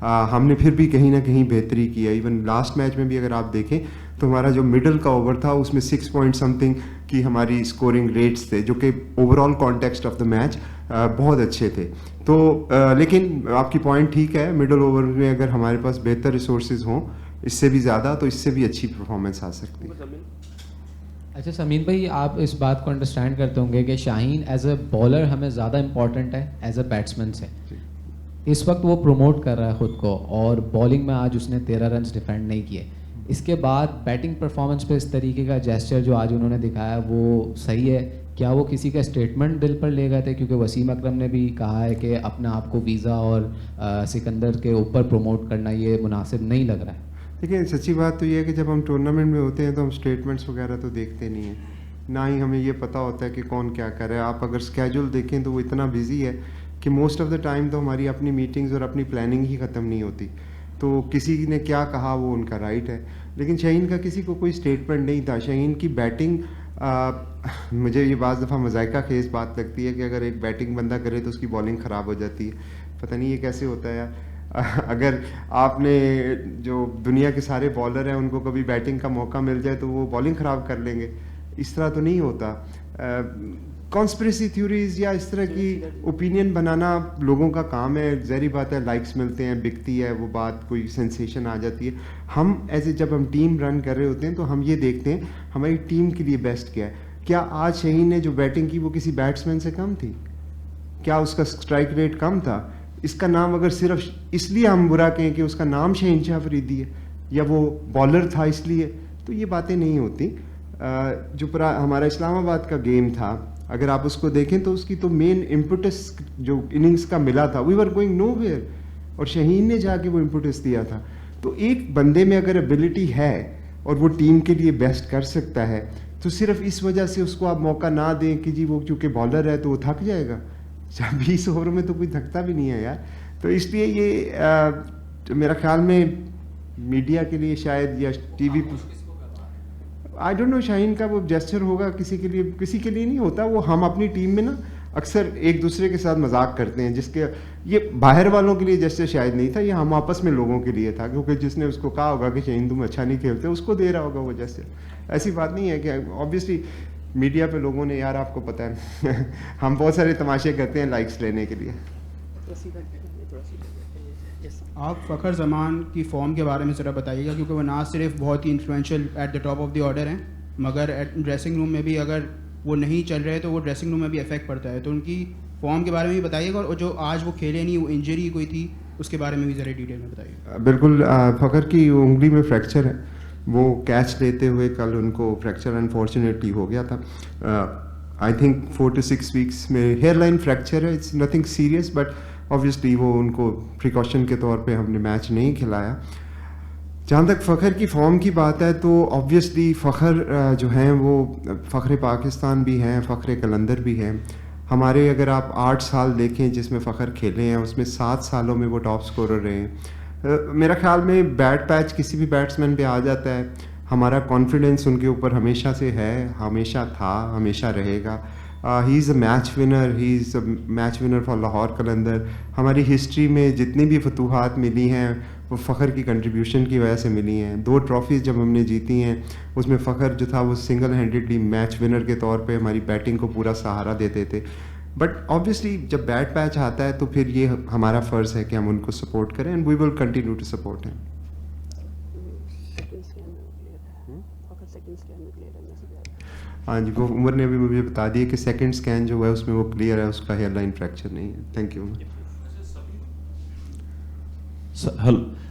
ہم نے پھر بھی کہیں نہ کہیں بہتری کی ہے. ایون لاسٹ میچ میں بھی اگر آپ دیکھیں تو ہمارا جو مڈل کا اوور تھا اس میں 6 پوائنٹ سم تھنگ کی ہماری اسکورنگ ریٹس تھے جو کہ over all context of the match بہت اچھے تھے. تو لیکن آپ کی پوائنٹ ٹھیک ہے, مڈل اوور میں اگر ہمارے پاس بہتر ریسورسز ہوں اس سے بھی زیادہ تو اس سے بھی اچھی پرفارمنس آ سکتی ہے. اچھا سمین بھائی, آپ اس بات کو انڈرسٹینڈ کرتے ہوں گے کہ شاہین ایز اے بالر ہمیں زیادہ امپورٹنٹ ہے ایز اے بیٹسمین سے. اس وقت وہ پروموٹ کر رہا ہے خود کو اور بالنگ میں آج اس نے 13 رنز ڈیفینڈ نہیں کیے. اس کے بعد بیٹنگ پرفارمنس پہ اس طریقے کا جیسچر جو آج انہوں نے دکھایا وہ صحیح ہے؟ کیا وہ کسی کا اسٹیٹمنٹ دل پر لے گئے تھے؟ کیونکہ وسیم اکرم نے بھی کہا ہے کہ اپنے آپ کو ویزا اور سکندر کے اوپر پروموٹ کرنا یہ مناسب نہیں لگ رہا ہے. دیکھیں سچی بات تو یہ ہے کہ جب ہم ٹورنامنٹ میں ہوتے ہیں تو ہم اسٹیٹمنٹس وغیرہ تو دیکھتے نہیں ہیں, نہ ہی ہمیں یہ پتہ ہوتا ہے کہ کون کیا کر رہا ہے. آپ اگر اسکیجول دیکھیں تو وہ اتنا بزی ہے کہ موسٹ آف دا ٹائم تو ہماری اپنی میٹنگز اور اپنی پلاننگ ہی ختم نہیں ہوتی. تو کسی نے کیا کہا وہ ان کا رائٹ ہے, لیکن شاہین کا کسی کو کوئی اسٹیٹمنٹ نہیں تھا. شاہین کی بیٹنگ مجھے یہ بعض دفعہ مذائقہ خیز بات لگتی ہے کہ اگر ایک بیٹنگ بندہ کرے تو اس کی بالنگ خراب ہو جاتی ہے. پتہ نہیں یہ کیسے ہوتا ہے یار. اگر آپ نے جو دنیا کے سارے بالر ہیں ان کو کبھی بیٹنگ کا موقع مل جائے تو وہ بالنگ خراب کر لیں گے, اس طرح تو نہیں ہوتا. کانسپریسی تھیوریز یا اس طرح کی اوپینین بنانا لوگوں کا کام ہے. ظاہری بات ہے لائکس ملتے ہیں, بکتی ہے وہ بات, کوئی سینسیشن آ جاتی ہے. ہم جب ہم ٹیم رن کر رہے ہوتے ہیں تو ہم یہ دیکھتے ہیں ہماری ٹیم کے لیے بیسٹ کیا ہے. کیا آج شاہین نے جو بیٹنگ کی وہ کسی بیٹسمین سے کم تھی؟ کیا اس کا اسٹرائک ریٹ کم تھا؟ اس کا نام اگر صرف اس لیے ہم برا کہیں کہ اس کا نام شاہین شاہ فریدی ہے یا وہ بالر تھا اس لیے, تو یہ باتیں نہیں ہوتی. جو ہمارا اسلام آباد کا گیم تھا اگر آپ اس کو دیکھیں تو اس کی تو مین امپوٹس جو اننگز کا ملا تھا, وی ور گوئنگ نو ویئر, اور شاہین نے جا کے وہ امپوٹس دیا تھا. تو ایک بندے میں اگر ایبلٹی ہے اور وہ ٹیم کے لیے بیسٹ کر سکتا ہے تو صرف اس وجہ سے اس کو آپ موقع نہ دیں کہ جی وہ چونکہ بالر ہے تو وہ تھک جائے گا. 20 اوور میں تو کوئی تھکتا بھی نہیں ہے یار. تو اس لیے یہ میرا خیال میں میڈیا کے لیے شاید یا T V I don't know شاہین کا وہ جیسچر ہوگا کسی کے لیے نہیں ہوتا. وہ ہم اپنی ٹیم میں نا اکثر ایک دوسرے کے ساتھ مذاق کرتے ہیں, جس کے یہ باہر والوں کے لیے جیسچر شاید نہیں تھا, یہ ہم آپس میں لوگوں کے لیے تھا, کیونکہ جس نے اس کو کہا ہوگا کہ شاہین تم اچھا نہیں کھیلتے اس کو دے رہا ہوگا وہ جیسچر. ایسی بات نہیں ہے کہ آبویسلی میڈیا پہ لوگوں نے, یار آپ کو پتہ ہے ہم بہت سارے تماشے کرتے ہیں لائکس لینے کے لیے. آپ فخر زمان کی فارم کے بارے میں ذرا بتائیے گا, کیونکہ وہ نہ صرف بہت ہی influential at the top of the order ہیں, مگر ڈریسنگ روم میں بھی اگر وہ نہیں چل رہے تو وہ ڈریسنگ روم میں بھی افیکٹ پڑتا ہے. تو ان کی فارم کے بارے میں بھی بتائیے گا, اور جو آج وہ کھیلے نہیں, وہ انجری کوئی تھی, اس کے بارے میں بھی ذرا ڈیٹیل میں بتائیے. بالکل, فخر کی انگلی میں فریکچر ہے, وہ کیچ لیتے ہوئے کل ان کو فریکچر انفارچونیٹلی ہو گیا تھا. آئی تھنک 4 to 6 weeks میں ہیئر لائن فریکچر ہے, it's nothing serious, but obviously وہ ان کو پریکاشن کے طور پہ ہم نے میچ نہیں کھلایا. جہاں تک فخر کی فارم کی بات ہے تو آبویسلی فخر جو ہیں وہ فخر پاکستان بھی ہیں, فخر قلندر بھی ہیں. ہمارے اگر آپ 8 سال دیکھیں جس میں فخر کھیلے ہیں اس میں 7 سالوں میں وہ ٹاپ اسکورر رہے ہیں. میرا خیال میں بیٹ پیچ کسی بھی بیٹسمین پہ آ جاتا ہے, ہمارا کانفیڈنس ان کے اوپر ہمیشہ سے ہے, ہمیشہ تھا, ہمیشہ رہے گا. He is a match winner, he is a match winner for Lahore Qalandar. ہماری ہسٹری میں جتنی بھی فتوحات ملی ہیں وہ فخر کی کنٹریبیوشن کی وجہ سے ملی ہیں. 2 ٹرافیز جب ہم نے جیتی ہیں اس میں فخر جو تھا وہ سنگل ہینڈیڈلی میچ ونر کے طور پہ ہماری بیٹنگ کو پورا سہارا دیتے تھے. بٹ آبویسلی جب بیٹ پیچ آتا ہے تو پھر یہ ہمارا فرض ہے کہ ہم ان کو سپورٹ کریں, and we will continue to support him. ہاں جی, وہ عمر نے بھی مجھے بتا دیا کہ سیکنڈ اسکین جو ہے اس میں وہ کلیئر ہے, اس کا ہیئر لائن فریکچر نہیں ہے. Thank you.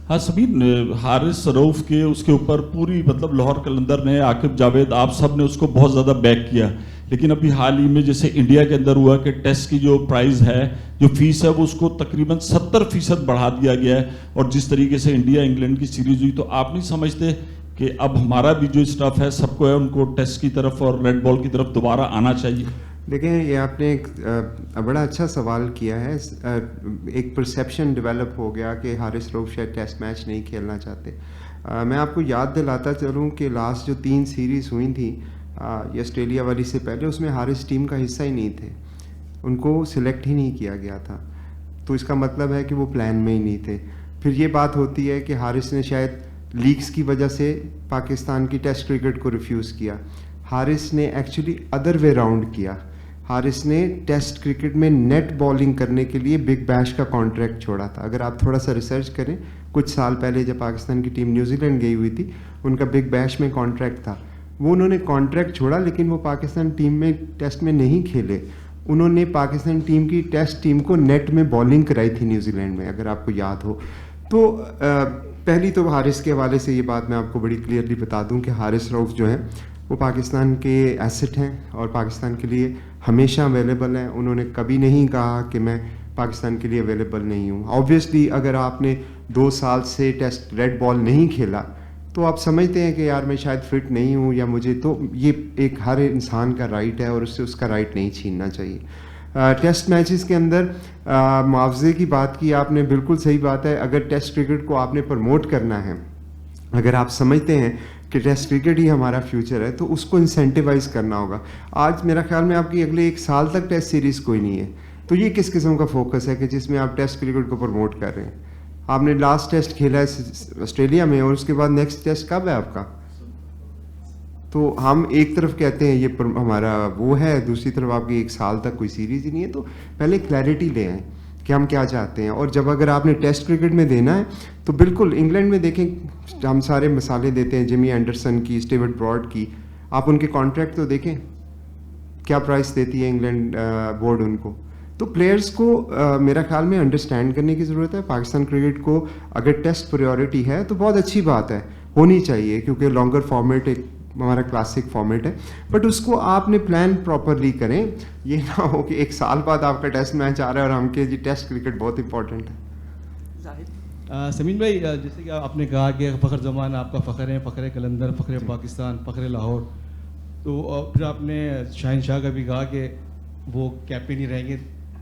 ہاں سمین, حارث سروف کے اس کے اوپر پوری مطلب لاہور قلندر نے, عاقب جاوید, آپ سب نے اس کو بہت زیادہ بیک کیا, لیکن ابھی حال ہی میں جیسے انڈیا کے اندر ہوا کہ ٹیسٹ کی جو پرائز ہے, جو فیس ہے, وہ اس کو تقریباً 70% بڑھا دیا گیا ہے. اور جس طریقے سے انڈیا انگلینڈ کی سیریز ہوئی, تو آپ نہیں سمجھتے کہ اب ہمارا بھی جو اسٹاف ہے سب کو ہے ان کو ٹیسٹ کی طرف اور ریڈ بال کی طرف دوبارہ آنا چاہیے؟ دیکھیں, یہ آپ نے ایک بڑا اچھا سوال کیا ہے. ایک پرسیپشن ڈیولپ ہو گیا کہ حارث سروف شاید ٹیسٹ میچ نہیں کھیلنا چاہتے. میں آپ کو یاد دلاتا چلوں کہ لاسٹ جو 3 سیریز ہوئی تھیں یہ آسٹریلیا والی سے پہلے, اس میں حارث ٹیم کا حصہ ہی نہیں تھے, ان کو سلیکٹ ہی نہیں کیا گیا تھا. تو اس کا مطلب ہے کہ وہ پلان میں ہی نہیں تھے. پھر یہ بات ہوتی ہے کہ حارث نے شاید لیگس کی وجہ سے پاکستان کی ٹیسٹ کرکٹ کو ریفیوز کیا. حارث نے ایکچولی ادر وے راؤنڈ کیا. حارث نے ٹیسٹ کرکٹ میں نیٹ بالنگ کرنے کے لیے بگ بیش کا کانٹریکٹ چھوڑا تھا. اگر آپ تھوڑا سا ریسرچ کریں, کچھ سال پہلے جب پاکستان کی ٹیم نیوزی لینڈ گئی ہوئی تھی, ان کا بگ بیش میں کانٹریکٹ تھا. وہ انہوں نے کانٹریکٹ چھوڑا, لیکن وہ پاکستان ٹیم میں ٹیسٹ میں نہیں کھیلے. انہوں نے پاکستان ٹیم کی ٹیسٹ ٹیم کو نیٹ میں بالنگ کرائی تھی نیوزی لینڈ میں, اگر آپ کو یاد ہو. تو پہلی تو حارث کے حوالے سے یہ بات میں آپ کو بڑی کلیئرلی بتا دوں کہ حارث رؤف جو ہیں وہ پاکستان کے ایسٹ ہیں اور پاکستان کے لیے ہمیشہ اویلیبل ہیں. انہوں نے کبھی نہیں کہا کہ میں پاکستان کے لیے اویلیبل نہیں ہوں. آبویسلی اگر آپ نے 2 سال سے ٹیسٹ ریڈ بال نہیں کھیلا تو آپ سمجھتے ہیں کہ یار میں شاید فٹ نہیں ہوں یا مجھے, تو یہ ایک ہر انسان کا رائٹ ہے اور اس سے اس کا رائٹ نہیں چھیننا چاہیے. ٹیسٹ میچز کے اندر معاوضے کی بات کی آپ نے, بالکل صحیح بات ہے. اگر ٹیسٹ کرکٹ کو آپ نے پروموٹ کرنا ہے, اگر آپ سمجھتے ہیں کہ ٹیسٹ کرکٹ ہی ہمارا فیوچر ہے, تو اس کو انسینٹیوائز کرنا ہوگا. آج میرا خیال میں آپ کی اگلے 1 سال تک ٹیسٹ سیریز کوئی نہیں ہے, تو یہ کس قسم کا فوکس ہے کہ جس میں آپ ٹیسٹ کرکٹ کو پروموٹ کر رہے ہیں؟ آپ نے لاسٹ ٹیسٹ کھیلا ہے آسٹریلیا میں, اور اس کے بعد نیکسٹ ٹیسٹ کب ہے آپ کا؟ تو ہم ایک طرف کہتے ہیں یہ ہمارا وہ ہے, دوسری طرف آپ کی 1 سال تک کوئی سیریز ہی نہیں ہے. تو پہلے کلیئرٹی لے آئیں کہ ہم کیا چاہتے ہیں. اور جب اگر آپ نے ٹیسٹ کرکٹ میں دینا ہے تو بالکل انگلینڈ میں دیکھیں, ہم سارے مثالیں دیتے ہیں جیمی اینڈرسن کی, اسٹیورٹ براڈ کی. آپ ان کے کانٹریکٹ تو دیکھیں کیا پرائس دیتی ہے انگلینڈ بورڈ ان کو. تو پلیئرز کو میرا خیال میں انڈرسٹینڈ کرنے کی ضرورت ہے. پاکستان کرکٹ کو اگر ٹیسٹ پریورٹی ہے تو بہت اچھی بات ہے, ہونی چاہیے, کیونکہ لانگر فارمیٹ ایک ہمارا کلاسک فارمیٹ ہے. بٹ اس کو آپ نے پلان پراپرلی کریں. یہ نہ ہو کہ 1 سال بعد آپ کا ٹیسٹ میچ آ رہا ہے اور ہم کہ جی ٹیسٹ کرکٹ بہت امپورٹنٹ ہے. سمین بھائی, جیسے کہ آپ نے کہا کہ فخر زمان آپ کا فخر ہے, فخر قلندر, فخر پاکستان, فخر لاہور, تو پھر آپ نے شاہین شاہ کا بھی کہا کہ وہ کیپٹن ہی رہیں گے.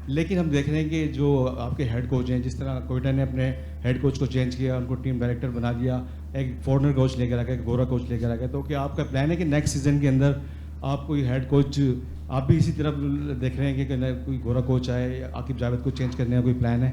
لیکن ہم دیکھ رہے ہیں کہ جو آپ کے ہیڈ کوچ ہیں, جس طرح کوئٹہ نے اپنے ہیڈ کوچ کو چینج کیا, ان کو ٹیم ڈائریکٹر بنا دیا, ایک فورنر کوچ لے کر آ گیا, ایک گورا کوچ لے کر آ گیا, تو کیا آپ کا پلان ہے کہ نیکسٹ سیزن کے اندر آپ کوئی ہیڈ کوچ آپ بھی اسی طرف دیکھ رہے ہیں کہ کوئی گورا کوچ آئے, عاقب جاوید کو چینج کرنے کا کوئی پلان ہے؟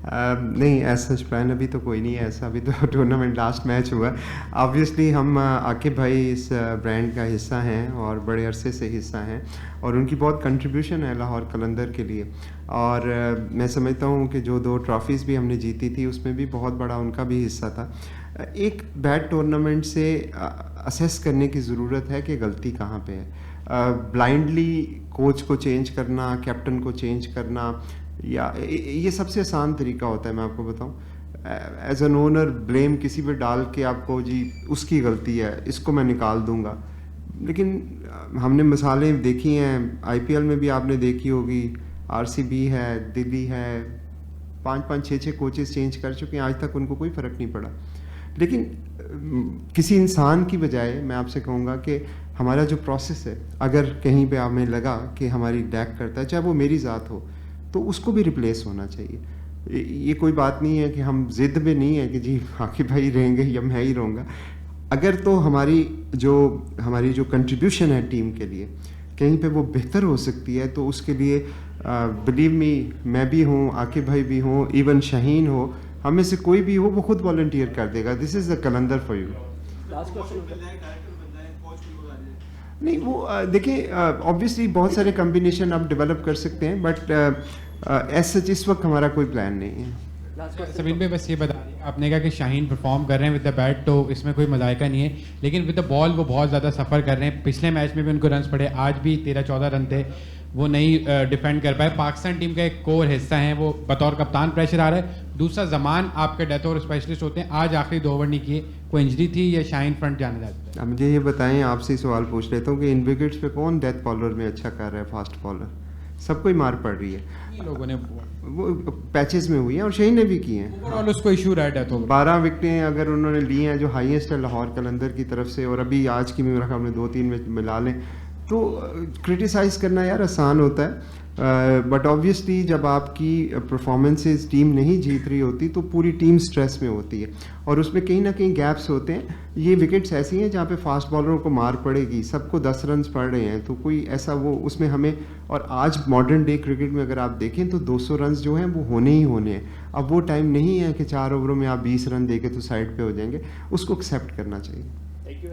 نہیں, ایسا پلان ابھی تو کوئی نہیں ہے. ایسا ابھی تو ٹورنامنٹ لاسٹ میچ ہوا. آبویسلی ہم عاقب بھائی اس برانڈ کا حصہ ہیں اور بڑے عرصے سے حصہ ہیں, اور ان کی بہت کنٹریبیوشن ہے لاہور قلندر کے لیے. اور میں سمجھتا ہوں کہ جو 2 ٹرافیز بھی ہم نے جیتی تھی اس میں بھی بہت بڑا ان کا بھی حصہ تھا. ایک بیڈ ٹورنامنٹ سے اسیس کرنے کی ضرورت ہے کہ غلطی کہاں پہ ہے. بلائنڈلی کوچ کو چینج کرنا, کیپٹن کو چینج کرنا, یا یہ سب سے آسان طریقہ ہوتا ہے. میں آپ کو بتاؤں, ایز این اونر بلیم کسی پہ ڈال کے آپ کو جی اس کی غلطی ہے, اس کو میں نکال دوں گا. لیکن ہم نے مثالیں دیکھی ہیں, IPL میں بھی آپ نے دیکھی ہوگی, RCB ہے, دلی ہے, 5-5, 6-6 کوچز چینج کر چکے ہیں, آج تک ان کو کوئی فرق نہیں پڑا. لیکن کسی انسان کی بجائے میں آپ سے کہوں گا کہ ہمارا جو پروسیس ہے, اگر کہیں پہ ہمیں لگا کہ ہماری لیک کرتا ہے, چاہے وہ میری ذات ہو, تو اس کو بھی ریپلیس ہونا چاہیے. یہ کوئی بات نہیں ہے کہ ہم ضد میں نہیں ہے کہ جی عاقب بھائی رہیں گے یا میں ہی رہوں گا. اگر تو ہماری جو کنٹریبیوشن ہے ٹیم کے لیے کہیں پہ وہ بہتر ہو سکتی ہے, تو اس کے لیے بلیو می, میں بھی ہوں, عاقب بھائی بھی ہوں, ایون شاہین ہو, ہم میں سے کوئی بھی ہو, وہ خود والنٹیئر کر دے گا. دس از دا قلندر فار یو. نہیں, وہ دیکھیں آبویسلی بہت سارے کمبینیشن آپ ڈیولپ کر سکتے ہیں, بٹ ایز سچ اس وقت ہمارا کوئی پلان نہیں ہے. سمین بھائی بس یہ بتا دیں, آپ نے کہا کہ شاہین پرفارم کر رہے ہیں ود دا بیٹ, تو اس میں کوئی مذائقہ نہیں ہے, لیکن ود دا بال وہ بہت زیادہ سفر کر رہے ہیں. پچھلے میچ میں بھی ان کو رنس پڑے, آج بھی 13-14 رن تھے, وہ نہیں ڈیفینڈ کر پائے. پاکستان ٹیم کا ایک کور حصہ ہیں, وہ بطور کپتان پریشر آ رہا ہے. دوسرا زمان آپ کے ڈیتھ اوور اسپیشلسٹ ہوتے ہیں, آج آخری 2 اوور نہیں کیے, کوئی انجری تھی یا شاہین فرنٹ جانے جاتے ہیں؟ مجھے یہ بتائیں, آپ سے سوال پوچھ لیتا ہوں کہ ان وکٹس پہ کون ڈیتھ بالر میں اچھا کر رہا ہے؟ فاسٹ بالر سب کو ہی مار پڑ رہی ہے. لوگوں نے وہ پیچز میں ہوئی ہیں, اور شاہین نے بھی کی ہیں. اوورآل اس کو ایشو رہا ہے ڈیتھ اوور. 12 وکٹیں اگر انہوں نے لی ہیں, جو ہائیسٹ ہے لاہور قلندر کی طرف سے, اور ابھی آج کی میرا خیال میں 2-3 میں ملا لیں, تو کرٹیسائز کرنا یار آسان ہوتا ہے. بٹ آبویسلی جب آپ کی پرفارمنسز ٹیم نہیں جیت رہی ہوتی تو پوری ٹیم سٹریس میں ہوتی ہے, اور اس میں کہیں نہ کہیں گیپس ہوتے ہیں. یہ وکٹس ایسی ہیں جہاں پہ فاسٹ بالروں کو مار پڑے گی, سب کو 10 رنز پڑ رہے ہیں, تو کوئی ایسا وہ اس میں ہمیں, اور آج ماڈرن ڈے کرکٹ میں اگر آپ دیکھیں تو 200 رنز جو ہیں وہ ہونے ہی ہونے ہیں. اب وہ ٹائم نہیں ہے کہ 4 اووروں میں آپ 20 رن دے کے تو سائڈ پہ ہو جائیں گے, اس کو ایکسیپٹ کرنا چاہیے. Thank you.